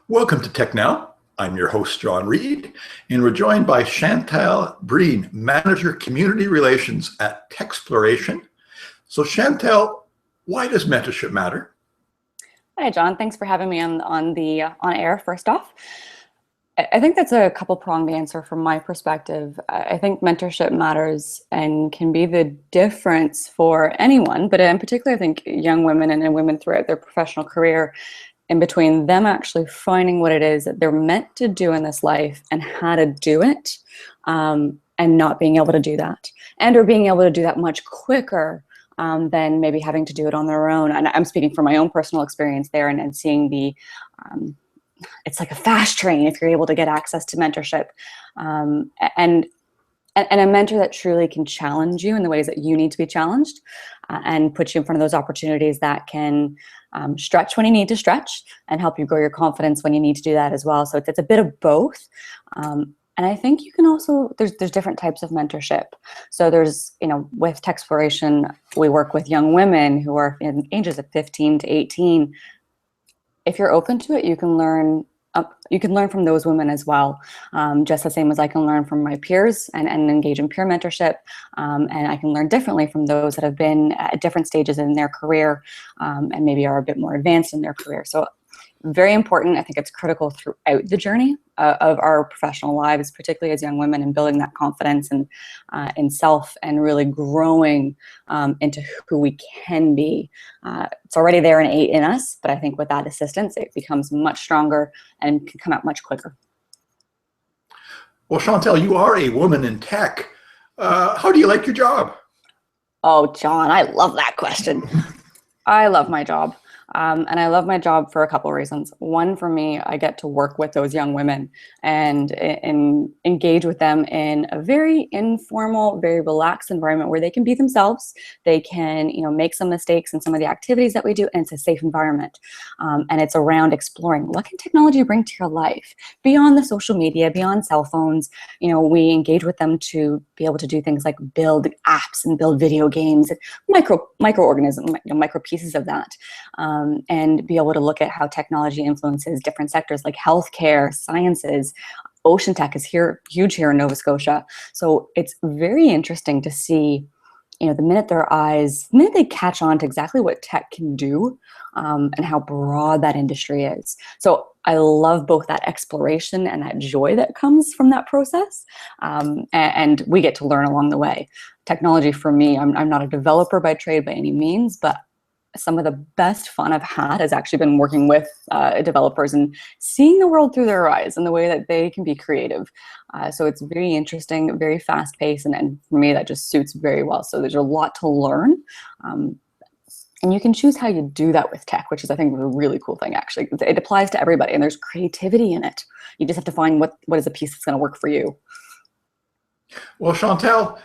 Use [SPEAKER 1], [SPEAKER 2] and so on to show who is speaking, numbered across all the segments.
[SPEAKER 1] Welcome to Tech Now. I'm your host, John Reed, and we're joined by Chantal Brine, Manager Community Relations at Techsploration. So Chantal, why does mentorship matter?
[SPEAKER 2] Hi, John. Thanks for having me on air. First off, I think that's a couple-pronged answer from my perspective. I think mentorship matters and can be the difference for anyone, but in particular, I think young women and women throughout their professional career, in between them actually finding what it is that they're meant to do in this life and how to do it, and not being able to do that, or being able to do that much quicker than maybe having to do it on their own. And I'm speaking from my own personal experience there, and seeing it's like a fast train if you're able to get access to mentorship, and a mentor that truly can challenge you in the ways that you need to be challenged, and put you in front of those opportunities that can stretch when you need to stretch and help you grow your confidence when you need to do that as well. So it's a bit of both. And I think you can also, there's different types of mentorship. So there's, with Techsploration, we work with young women who are in ages of 15 to 18. If you're open to it, you can learn from those women as well, just the same as I can learn from my peers and engage in peer mentorship. And I can learn differently from those that have been at different stages in their career, and maybe are a bit more advanced in their career. So very important. I think it's critical throughout the journey of our professional lives, particularly as young women, and building that confidence and in self, and really growing into who we can be. It's already there innate in us, but I think with that assistance, it becomes much stronger and can come out much quicker.
[SPEAKER 1] Well, Chantal, you are a woman in tech. How do you like your job?
[SPEAKER 2] Oh, John, I love that question. I love my job. And I love my job for a couple of reasons. One, for me, I get to work with those young women and engage with them in a very informal, very relaxed environment where they can be themselves. They can, make some mistakes in some of the activities that we do, and it's a safe environment. And it's around exploring what can technology bring to your life beyond the social media, beyond cell phones. We engage with them to be able to do things like build apps and build video games, microorganisms, micro pieces of that. And be able to look at how technology influences different sectors like healthcare, sciences. Ocean tech is huge here in Nova Scotia. So it's very interesting to see, the minute they catch on to exactly what tech can do, and how broad that industry is. So I love both that exploration and that joy that comes from that process. And we get to learn along the way. Technology for me, I'm not a developer by trade by any means, but some of the best fun I've had has actually been working with developers and seeing the world through their eyes and the way that they can be creative. So it's very interesting, very fast paced, and for me that just suits very well. So there's a lot to learn. And you can choose how you do that with tech, which is, I think, a really cool thing, actually. It applies to everybody, and there's creativity in it. You just have to find what is a piece that's going to work for you.
[SPEAKER 1] Well, Chantal,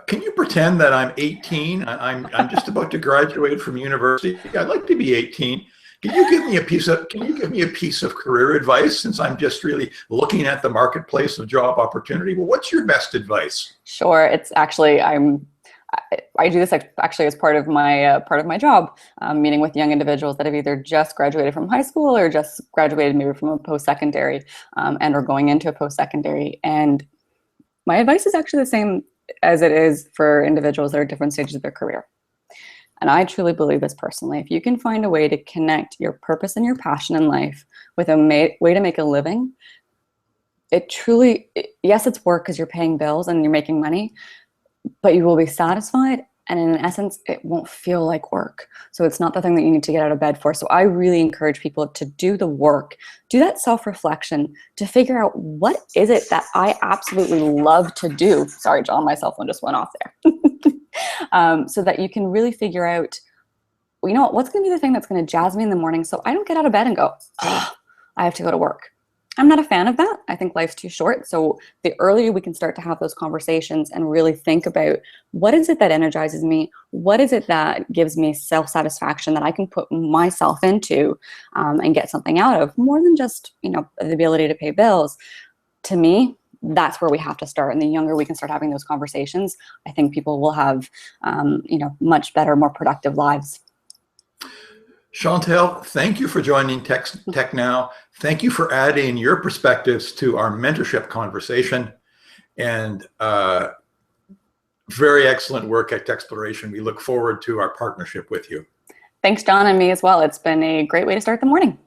[SPEAKER 1] can you pretend that I'm 18? I'm just about to graduate from university. I'd like to be 18. Can you give me a piece of career advice, since I'm just really looking at the marketplace of job opportunity? Well, what's your best advice?
[SPEAKER 2] Sure. It's actually I do this actually as part of my job, meeting with young individuals that have either just graduated from high school or just graduated maybe from a post-secondary, and are going into a post-secondary. And my advice is actually the same as it is for individuals that are at different stages of their career. And I truly believe this personally. If you can find a way to connect your purpose and your passion in life with a way to make a living, yes, it's work because you're paying bills and you're making money, but you will be satisfied. And in essence, it won't feel like work. So it's not the thing that you need to get out of bed for. So I really encourage people to do the work, do that self-reflection, to figure out, what is it that I absolutely love to do? Sorry, John, my cell phone just went off there. So that you can really figure out, what's going to be the thing that's going to jazz me in the morning so I don't get out of bed and go, I have to go to work. I'm not a fan of that. I think life's too short. So the earlier we can start to have those conversations and really think about, what is it that energizes me? What is it that gives me self-satisfaction that I can put myself into, and get something out of, more than just, the ability to pay bills? To me, that's where we have to start. And the younger we can start having those conversations, I think people will have, much better, more productive lives.
[SPEAKER 1] Chantal, thank you for joining Tech Now. Thank you for adding your perspectives to our mentorship conversation, and very excellent work at Techsploration. We look forward to our partnership with you.
[SPEAKER 2] Thanks, John, and me as well. It's been a great way to start the morning.